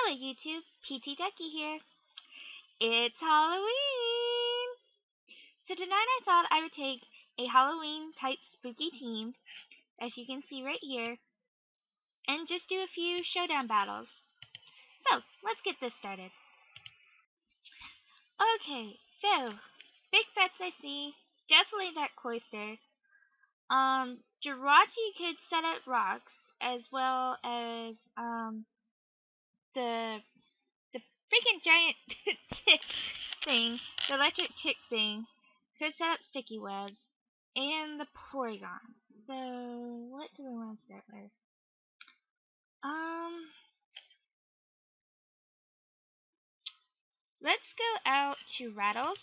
Hello YouTube, PTDuckie here. It's Halloween! So tonight I thought I would take a Halloween type spooky theme, as you can see right here, and just do a few showdown battles. So, let's get this started. Okay, so, big threats I see, definitely that cloister. Jirachi could set up rocks, as well as, the freaking giant tick thing, the electric tick thing, could set up sticky webs, and the polygons. So, what do we want to start with? Let's go out to Rattles,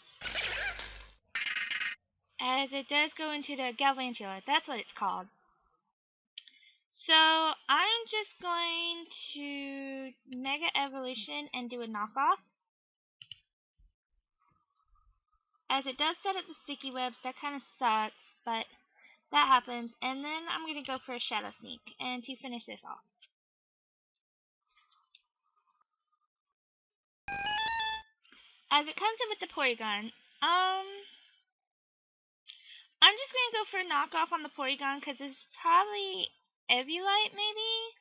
as it does go into the Galvantula. That's what it's called. So, I'm just going to Mega Evolution and do a knockoff. As it does set up the sticky webs, that kind of sucks, but that happens. And then I'm going to go for a Shadow Sneak, and to finish this off. As it comes in with the Porygon, I'm just going to go for a knockoff on the Porygon because it's probably Eviolite, maybe?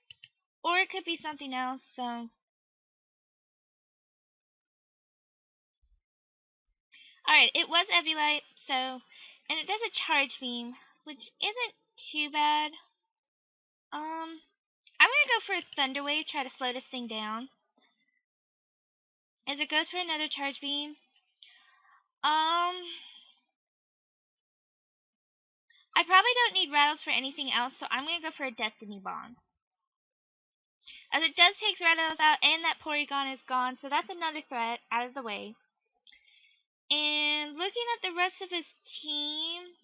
Or it could be something else, so. Alright, it was Eviolite, so. And it does a Charge Beam, which isn't too bad. I'm going to go for a Thunder Wave, try to slow this thing down. As it goes for another Charge Beam. I probably don't need Rattles for anything else, so I'm going to go for a Destiny Bond. As it does take Rattles out, and that Porygon is gone, so that's another threat out of the way. And looking at the rest of his team,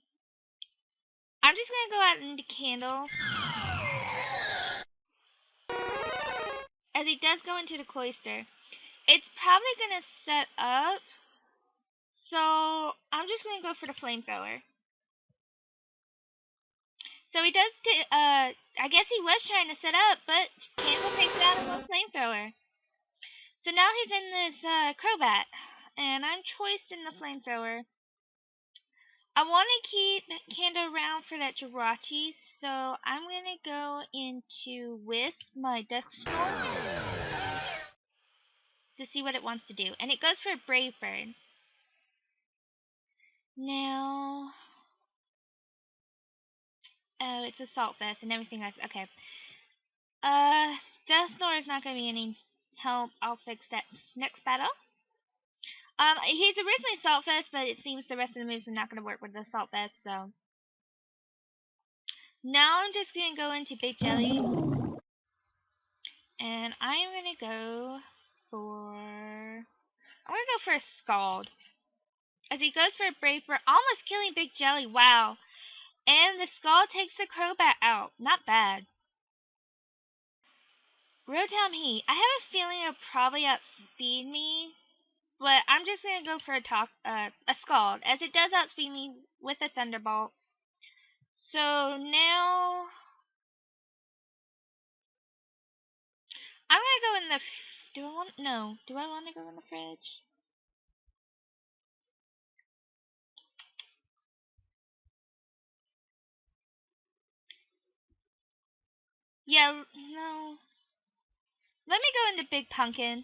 I'm just going to go out into Candle. As he does go into the Cloister. It's probably going to set up, so I'm just going to go for the Flamethrower. So he does, I guess he was trying to set up, but Candle takes it out of one Flamethrower. So now he's in this Crobat, and I'm choiced in the Flamethrower. I want to keep Candle around for that Jirachi, so I'm going to go into Wisp, my Dusknoir, to see what it wants to do. And it goes for a Brave Bird. Now, oh, it's Assault Vest and everything else. Okay. Dusknoir is not going to be any help. I'll fix that next battle. He's originally Assault Vest, but it seems the rest of the moves are not going to work with the Assault Vest, so. Now I'm just going to go into Big Jelly. And I'm going to go for a Scald. As he goes for a Brave Bird, almost killing Big Jelly, wow. And the Scald takes the Crobat out, not bad. Rotom Heat, I have a feeling it'll probably outspeed me. But I'm just going to go for a Scald, as it does outspeed me with a Thunderbolt. So now I'm going to go in the... Do I want to go in the fridge? Yeah, no. Let me go into Big Pumpkin.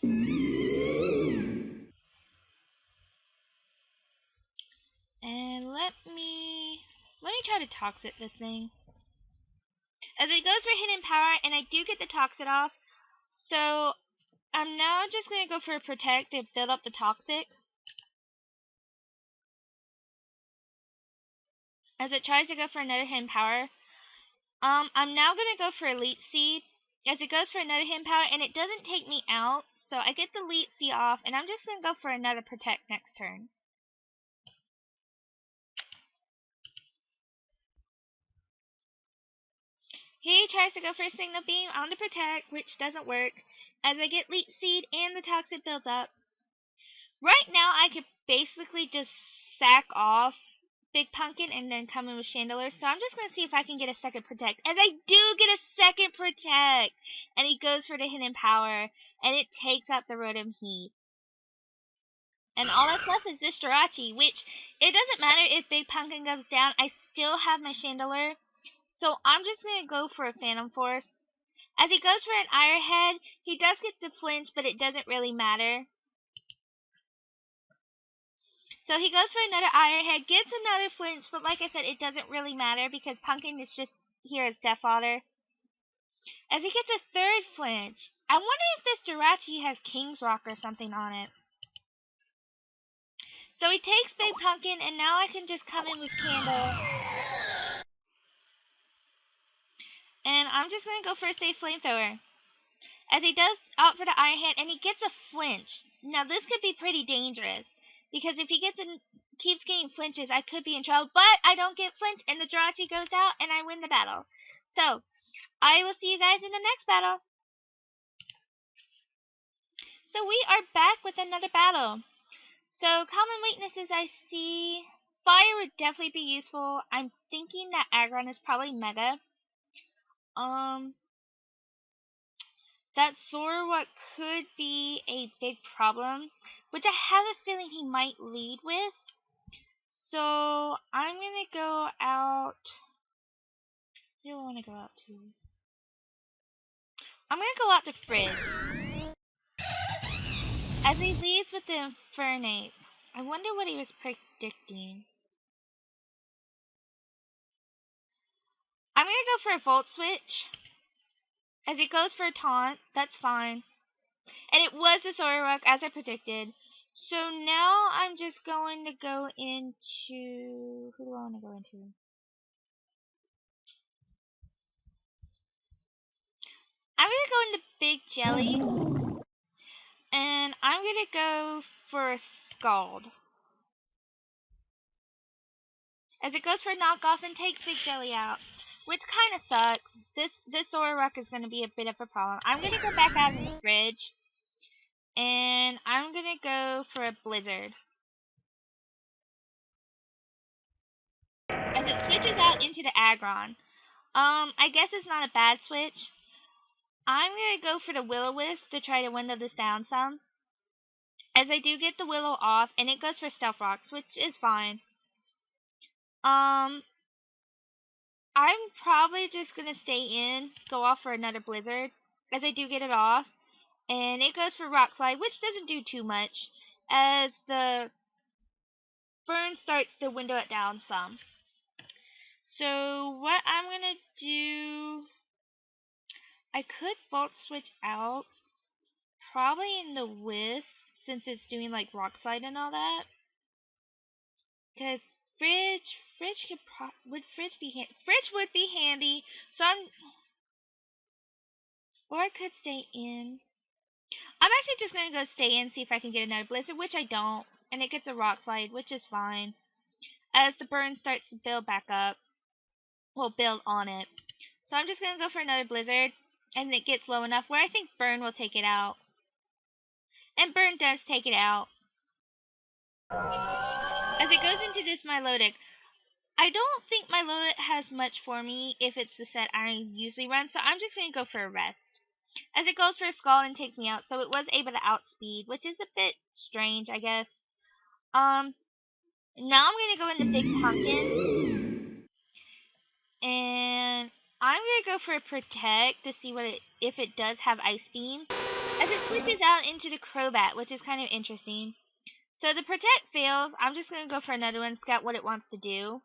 And let me try to Toxic this thing. As it goes for Hidden Power, and I do get the Toxic off. So, I'm now just going to go for a Protect to build up the Toxic. As it tries to go for another Hidden Power. I'm now going to go for Elite Seed. As it goes for another Hidden Power, and it doesn't take me out. So, I get the Elite Seed off, and I'm just going to go for another Protect next turn. He tries to go for a Signal Beam on the Protect, which doesn't work, as I get Leech Seed and the Toxic builds up. Right now, I could basically just sack off Big Pumpkin and then come in with Chandelier. So I'm just going to see if I can get a second Protect. As I do get a second Protect! And he goes for the Hidden Power. And it takes out the Rotom Heat. And all that's left is this Jirachi, which it doesn't matter if Big Pumpkin goes down. I still have my Chandelier. So I'm just going to go for a Phantom Force. As he goes for an Iron Head, he does get the flinch, but it doesn't really matter. So he goes for another Iron Head, gets another flinch, but like I said, it doesn't really matter because Pumpkin is just here as Death Fodder. As he gets a third flinch, I wonder if this Jirachi has King's Rock or something on it. So he takes Big Pumpkin, and now I can just come in with Candle. And I'm just going to go for a safe Flamethrower. As he does opt for the Iron Head, and he gets a flinch. Now this could be pretty dangerous. Because if he keeps getting flinches, I could be in trouble. But I don't get flinch, and the Jirachi goes out, and I win the battle. So, I will see you guys in the next battle. So we are back with another battle. So, common weaknesses I see. Fire would definitely be useful. I'm thinking that Aggron is probably Mega. That Zoroark could be a big problem, which I have a feeling he might lead with. So, I'm gonna go out. Who do I want to go out to? I'm gonna go out to Frizz. As he leads with the Infernape. I wonder what he was predicting. I'm gonna go for a Volt Switch. As he goes for a Taunt, that's fine. And it was the Zoroark, as I predicted. So now I'm just going to go into... Who do I want to go into? I'm going to go into Big Jelly. And I'm going to go for a Scald. As it goes for a knockoff and takes Big Jelly out. Which kind of sucks. This Zoroark is going to be a bit of a problem. I'm going to go back out in the fridge. And I'm going to go for a Blizzard. As it switches out into the Aggron. I guess it's not a bad switch. I'm going to go for the Will-O-Wisp to try to window this down some. As I do get the Willow off, and it goes for Stealth Rocks, which is fine. I'm probably just going to stay in, go off for another Blizzard, as I do get it off. And it goes for Rock Slide, which doesn't do too much, as the burn starts to window it down some. So what I'm going to do... I could Volt Switch out, probably in the Wisp, since it's doing like Rock Slide and all that. Because Fridge would be handy. So or I could stay in. I'm actually just gonna go stay in, see if I can get another Blizzard, which I don't, and it gets a Rock Slide, which is fine. As the burn starts to build back up, well, build on it. So I'm just gonna go for another Blizzard. And it gets low enough where I think Burn will take it out. And Burn does take it out. As it goes into this Milotic. I don't think Milotic has much for me if it's the set I usually run, so I'm just going to go for a Rest. As it goes for a Scald and takes me out, so it was able to outspeed, which is a bit strange, I guess. Now I'm going to go into Big Pumpkin. And I'm going to go for a Protect to see if it does have Ice Beam. As it switches out into the Crobat, which is kind of interesting. So the Protect fails. I'm just going to go for another one, scout what it wants to do.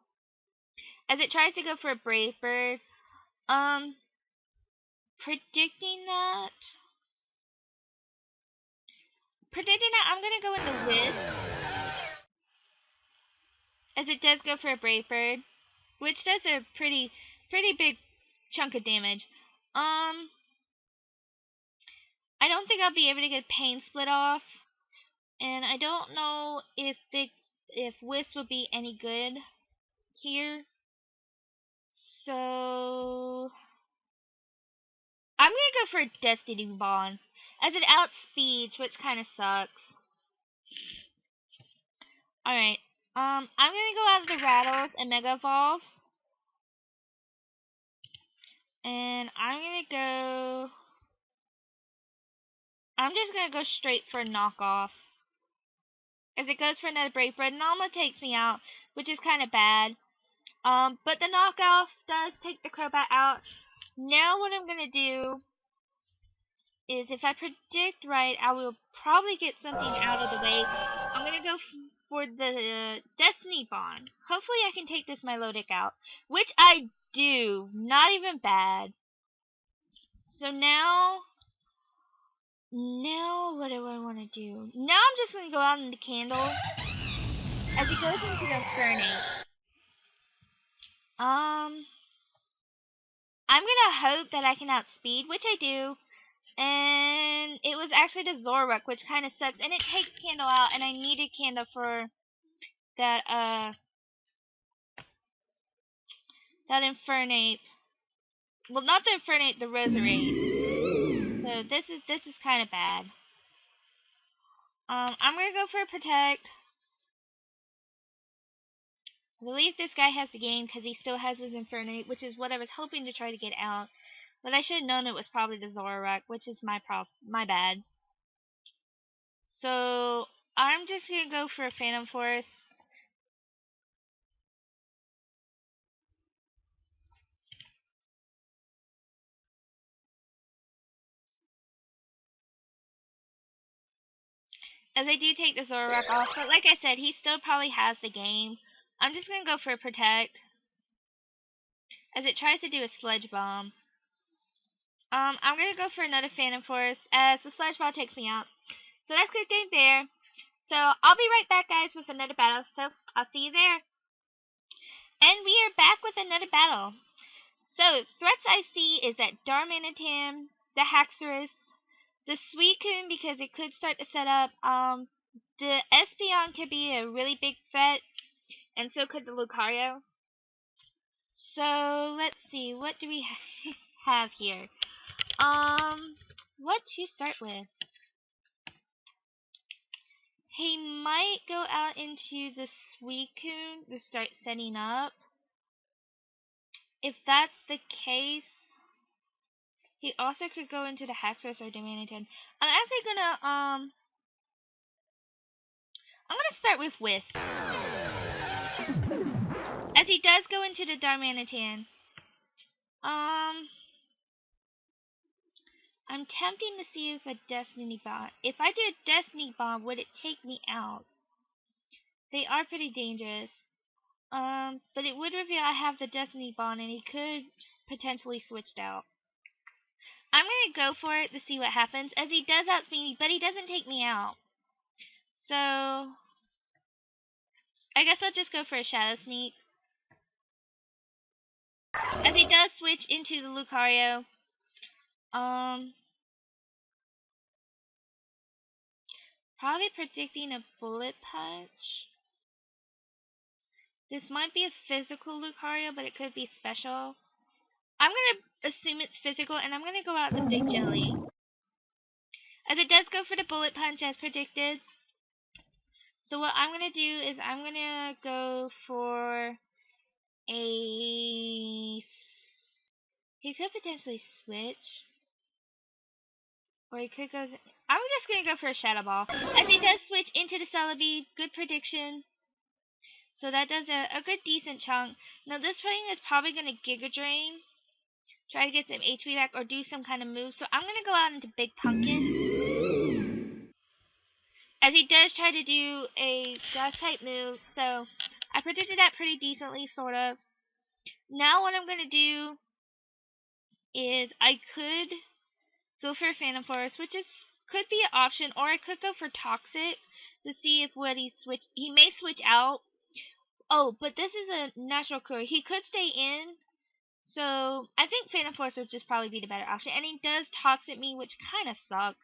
As it tries to go for a Brave Bird. Predicting that, I'm going to go into Wisp. As it does go for a Brave Bird. Which does a pretty big chunk of damage. I don't think I'll be able to get Pain Split off. And I don't know if Wisp will be any good here. So I'm gonna go for a Destiny Bond. As it outspeeds, which kinda sucks. Alright. I'm gonna go out of the Rattles and Mega Evolve. And I'm just gonna go straight for a knockoff. As it goes for another Brave Bird, and almost takes me out, which is kind of bad. But the knockoff does take the Crobat out. Now what I'm gonna do is, if I predict right, I will probably get something out of the way. I'm gonna go for the Destiny Bond. Hopefully I can take this Milotic out, which I do. Not even bad. So now what do I want to do? Now I'm just gonna go out in the Candle as he goes into the Infernape. I'm gonna hope that I can outspeed, which I do. And it was actually the Zoroark, which kind of sucks. And it takes Candle out, and I needed Candle for that that Infernape. Well, not the Infernape, the Roserade. So this is kind of bad. I'm gonna go for a Protect. I believe this guy has the game because he still has his Infernape, which is what I was hoping to try to get out. But I should have known it was probably the Zoroark, which is my bad. So I'm just gonna go for a Phantom Force. As I do take the Zoroark off, but like I said, he still probably has the game. I'm just gonna go for a Protect. As it tries to do a Sludge Bomb. I'm gonna go for another Phantom Force as the Sludge Ball takes me out. So that's good game there. So I'll be right back, guys, with another battle. So I'll see you there. And we are back with another battle. So threats I see is that Darmanitan, the Haxorus, the Suicune because it could start to set up. The Espeon could be a really big threat, and so could the Lucario. So let's see, what do we have here? What to start with? He might go out into the Suicune to start setting up. If that's the case, he also could go into the Haxorus or Darmanitan. I'm actually gonna start with Wisp. As he does go into the Darmanitan. I'm tempting to see if a Destiny Bomb. If I do a Destiny Bomb, would it take me out? They are pretty dangerous. But it would reveal I have the Destiny Bomb, and he could potentially switch out. I'm gonna go for it to see what happens, as he does outspeed me, but he doesn't take me out. So I guess I'll just go for a Shadow Sneak. As he does switch into the Lucario. Probably predicting a Bullet Punch. This might be a physical Lucario, but it could be special. I'm gonna assume it's physical, and I'm gonna go out the Big Jelly. As it does go for the Bullet Punch as predicted. So what I'm gonna do is I'm gonna go for a... He could potentially switch. Or he could go... I'm just gonna go for a Shadow Ball. As he does switch into the Celebi, good prediction. So that does a good decent chunk. Now this thing is probably gonna Giga Drain. Try to get some HP back or do some kind of move. So I'm gonna go out into Big Pumpkin. As he does try to do a grass type move. So I predicted that pretty decently, sort of. Now what I'm gonna do is I could go for a Phantom Force, which could be an option, or I could go for Toxic to see if he may switch out. Oh, but this is a natural cure. He could stay in. So I think Phantom Force would just probably be the better option. And he does Toxic me, which kinda sucks.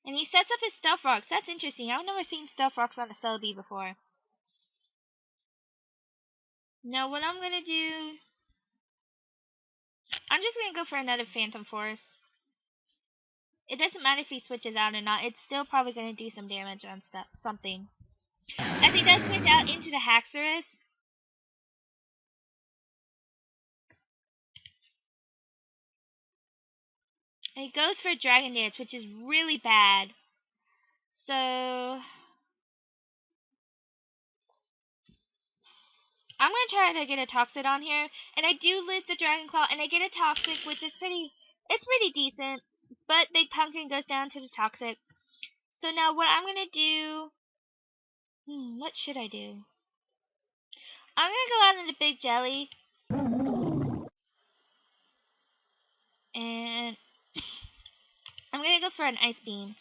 And he sets up his Stealth Rocks. That's interesting. I've never seen Stealth Rocks on a Celebi before. Now what I'm gonna do I'm just gonna go for another Phantom Force. It doesn't matter if he switches out or not. It's still probably gonna do some damage on something. As he does switch out into the Haxorus. And he goes for Dragon Dance, which is really bad. So I'm gonna try to get a Toxic on here, and I do lose the Dragon Claw, and I get a Toxic, which is pretty decent. But Big Pumpkin goes down to the Toxic. So now what I'm gonna do? What should I do? I'm gonna go out into Big Jelly, and I'm gonna go for an Ice Beam.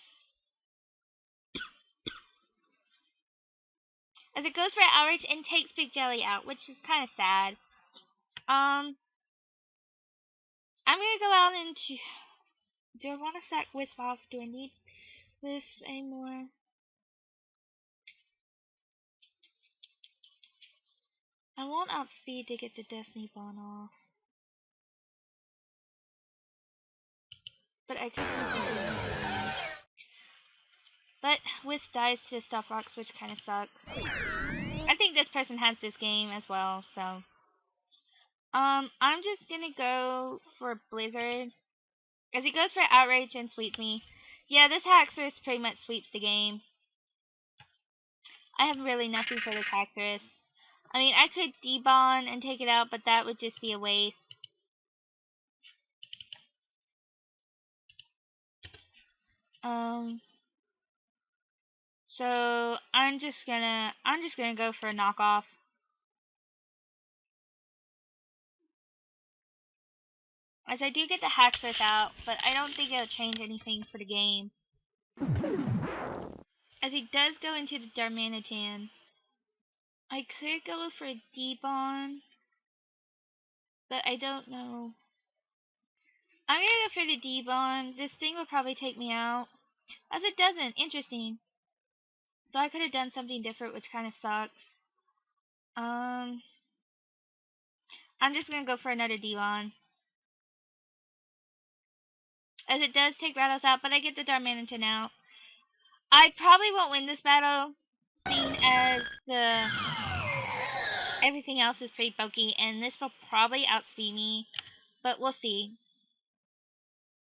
As it goes for Outrage and takes Big Jelly out, which is kind of sad. I'm gonna go out into. Do I want to sack Wisp off? Do I need Wisp anymore? I want Outspeed to get the Destiny Bond off. But I could use it. But Wisp dies to Stuff Rocks, which kind of sucks. I think this person has this game as well, so. I'm just gonna go for Blizzard. As he goes for Outrage and sweeps me. Yeah, this Haxorus pretty much sweeps the game. I have really nothing for this Haxorus. I mean, I could debond and take it out, but that would just be a waste. So I'm just gonna go for a knockoff. As I do get the Haxorus out, but I don't think it'll change anything for the game. As he does go into the Darmanitan. I could go for a debond, but I don't know. I'm gonna go for the debond. This thing will probably take me out. As it doesn't. Interesting. So I could have done something different, which kind of sucks. I'm just gonna go for another debond. As it does take Rattles out, but I get the Darmanitan out. I probably won't win this battle, seeing as everything else is pretty bulky, and this will probably outspeed me, but we'll see.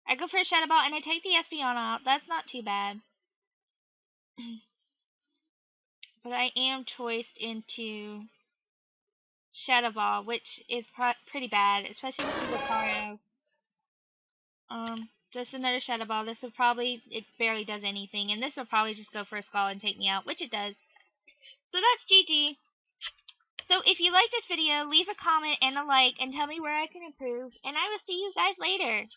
I go for a Shadow Ball, and I take the Espeon out. That's not too bad. But I am choiced into Shadow Ball, which is pretty bad, especially with the Lucario. Just another Shadow Ball. This will probably, it barely does anything, and this will probably just go for a Scald and take me out, which it does. So that's GG. So if you like this video, leave a comment and a like, and tell me where I can improve, and I will see you guys later.